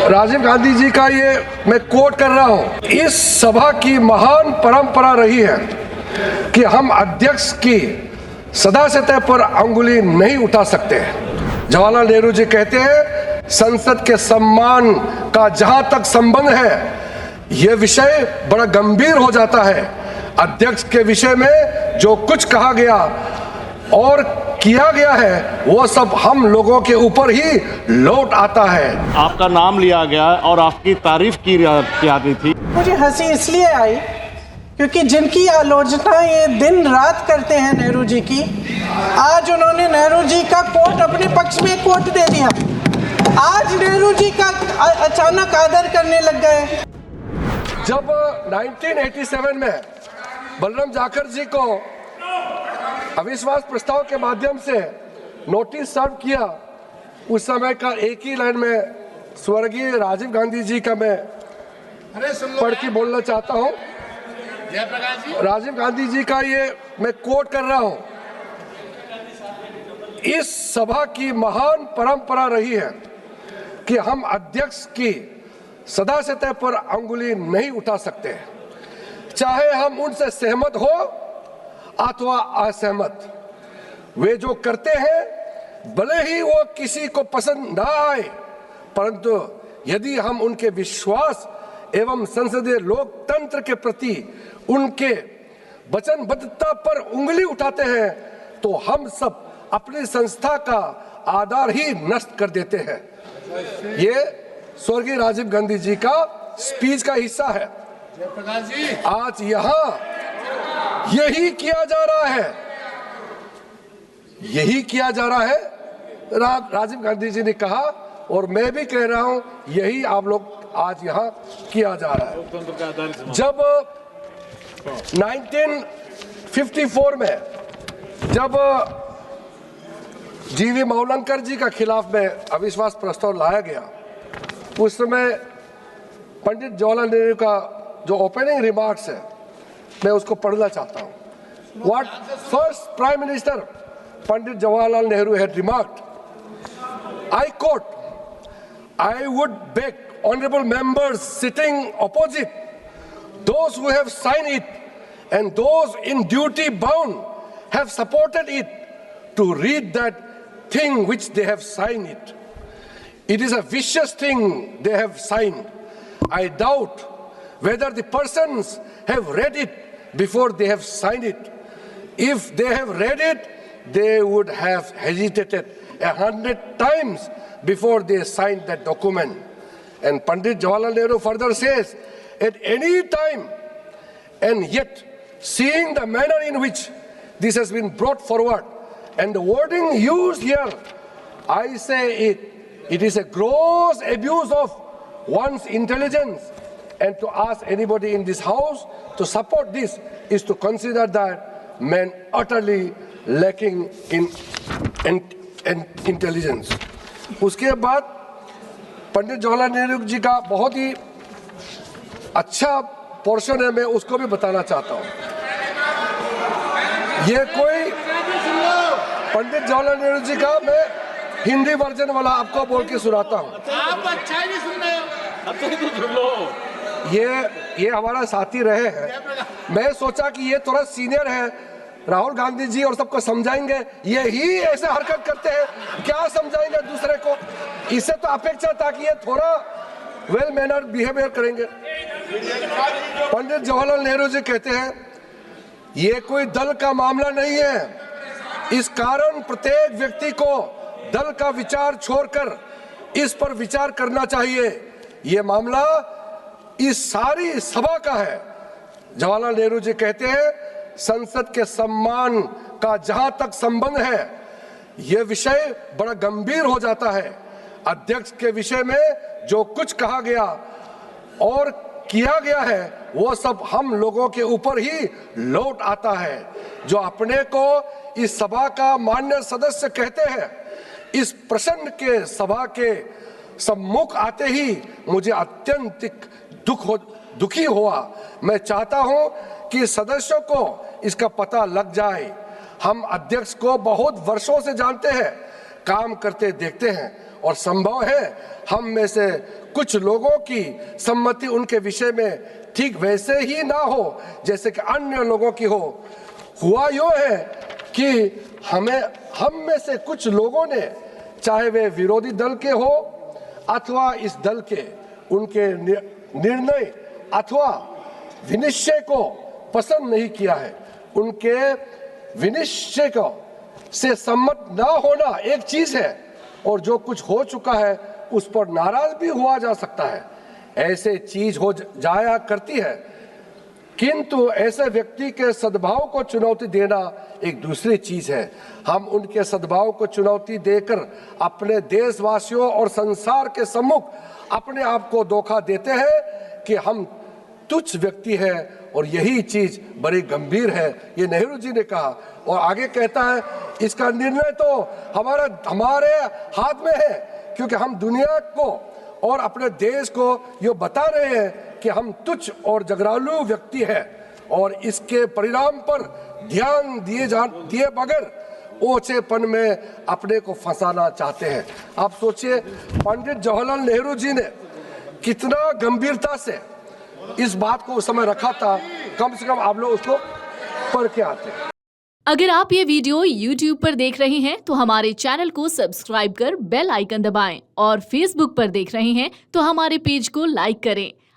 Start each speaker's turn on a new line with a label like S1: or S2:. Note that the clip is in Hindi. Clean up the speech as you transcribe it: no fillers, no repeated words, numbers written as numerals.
S1: राजीव गांधी जी का ये मैं कोट कर रहा हूं। इस सभा की महान परंपरा रही है कि हम अध्यक्ष की सदस्यता पर अंगुली नहीं उठा सकते। जवाहरलाल नेहरू जी कहते हैं, संसद के सम्मान का जहां तक संबंध है, यह विषय बड़ा गंभीर हो जाता है। अध्यक्ष के विषय में जो कुछ कहा गया और किया गया है, वो सब हम लोगों के ऊपर ही लौट आता है।
S2: आपका नाम लिया गया और आपकी तारीफ की जाती थी।
S3: मुझे हंसी इसलिए आई क्योंकि जिनकी आलोचना ये दिन रात करते हैं नेहरू जी की, आज उन्होंने नेहरू जी का कोट अपने पक्ष में कोट दे दिया। आज नेहरू जी का अचानक आदर करने लग गए।
S1: जब 1987 में बलराम जाखड़ जी को अविश्वास प्रस्ताव के माध्यम से नोटिस सर्व किया, उस समय का एक ही लाइन में स्वर्गीय राजीव गांधी जी का मैं पढ़ के बोलना चाहता हूं। राजीव गांधी जी का ये मैं कोट कर रहा हूं। इस सभा की महान परंपरा रही है कि हम अध्यक्ष की सदस्यता पर अंगुली नहीं उठा सकते, चाहे हम उनसे सहमत हो अथवा असहमत। वे जो करते हैं भले ही वो किसी को पसंद ना आए, परंतु यदि हम उनके विश्वास एवं संसदीय लोकतंत्र के प्रति उनके वचनबद्धता पर उंगली उठाते हैं, तो हम सब अपनी संस्था का आधार ही नष्ट कर देते हैं। ये स्वर्गीय राजीव गांधी जी का स्पीच का हिस्सा है। आज यहाँ यही किया जा रहा है, यही किया जा रहा है। राजीव गांधी जी ने कहा और मैं भी कह रहा हूं, यही आप लोग आज यहाँ किया जा रहा है। जब 1954 में जब जीवी मावलंकर जी का खिलाफ में अविश्वास प्रस्ताव लाया गया, उस समय पंडित जवाहरलाल नेहरू का जो ओपनिंग रिमार्क्स है, मैं उसको पढ़ना चाहता हूं। What first Prime Minister Pandit Jawaharlal Nehru had remarked, I quote, "I would beg honorable members sitting opposite, those who have signed it and those in duty bound have supported it, to read that thing which they have signed it. It is a vicious thing they have signed. I doubt whether the persons have read it before they have signed it. If they have read it, they would have hesitated 100 times before they signed that document." And Pandit Jawaharlal Nehru further says, "At any time, and yet seeing the manner in which this has been brought forward and the wording used here, I say it is a gross abuse of one's intelligence, and to ask anybody in this house to support this is to consider that man utterly lacking in intelligence." उसके बाद पंडित जवाहरलाल नेहरू जी का बहुत ही अच्छा पोर्शन है, मैं उसको भी बताना चाहता हूँ। ये कोई पंडित जवाहरलाल नेहरू जी का मैं हिंदी वर्जन वाला आपको बोल के सुनाता हूँ।
S4: आप अच्छा नहीं सुन रहे हो, अच्छा तो सुन लो।
S1: ये हमारा साथी रहे हैं। मैं सोचा कि ये थोड़ा सीनियर है, राहुल गांधी जी और सबको समझाएंगे, ये ही ऐसे हरकत करते हैं, क्या समझाएंगे दूसरे को। इससे तो अपेक्षा था कि ये थोड़ा वेल मैनर बिहेवियर करेंगे। पंडित जवाहरलाल नेहरू जी कहते हैं, ये कोई दल का मामला नहीं है, इस कारण प्रत्येक व्यक्ति को दल का विचार छोड़कर इस पर विचार करना चाहिए। ये मामला इस सारी सभा का है। जवाहरलाल नेहरू जी कहते हैं, संसद के सम्मान का जहां तक संबंध है, यह विषय बड़ा गंभीर हो जाता है। अध्यक्ष के विषय में जो कुछ कहा गया और किया गया है, वो सब हम लोगों के ऊपर ही लौट आता है। जो अपने को इस सभा का मान्य सदस्य कहते हैं, इस प्रसन्न के सभा के सम्मुख आते ही मुझे अत्यंत दुखी हुआ। मैं चाहता हूं कि सदस्यों को इसका पता लग जाए। हम अध्यक्ष को बहुत वर्षों से जानते हैं, काम करते देखते हैं। और संभव है हम में से कुछ लोगों की सम्मति उनके विषय में ठीक वैसे ही ना हो जैसे कि अन्य लोगों की हो। हुआ यूं है कि हम में से कुछ लोगों ने, चाहे वे विरोधी दल के हो अथवा इस दल के, उनके निर्णय अथवा विनिश्चय को पसंद नहीं किया है। उनके विनिश्चय को से सम्मत ना होना एक चीज है और जो कुछ हो चुका है उस पर नाराज भी हुआ जा सकता है, ऐसे चीज हो जाया करती है। किंतु ऐसे व्यक्ति के सद्भाव को चुनौती देना एक दूसरी चीज है। हम उनके सद्भाव को चुनौती देकर अपने देशवासियों और संसार के सम्मुख अपने आप को धोखा देते हैं कि हम तुच्छ व्यक्ति है और यही चीज बड़ी गंभीर है, ये नेहरू जी ने कहा। और आगे कहता है इसका निर्णय तो हमारे हाथ में है, क्योंकि हम दुनिया को और अपने देश को ये बता रहे हैं कि हम तुच्छ और जगरालू व्यक्ति है और इसके परिणाम पर ध्यान दिए बगैर ओछेपन में अपने को फंसाना चाहते हैं। आप सोचिए पंडित जवाहरलाल नेहरू जी ने कितना गंभीरता से इस बात को उस समय रखा था। कम से कम आप लोग उसको पढ़ के आते।
S5: अगर आप ये वीडियो YouTube पर देख रहे हैं तो हमारे चैनल को सब्सक्राइब कर बेल आइकन दबाएं और Facebook पर देख रहे हैं तो हमारे पेज को लाइक करें।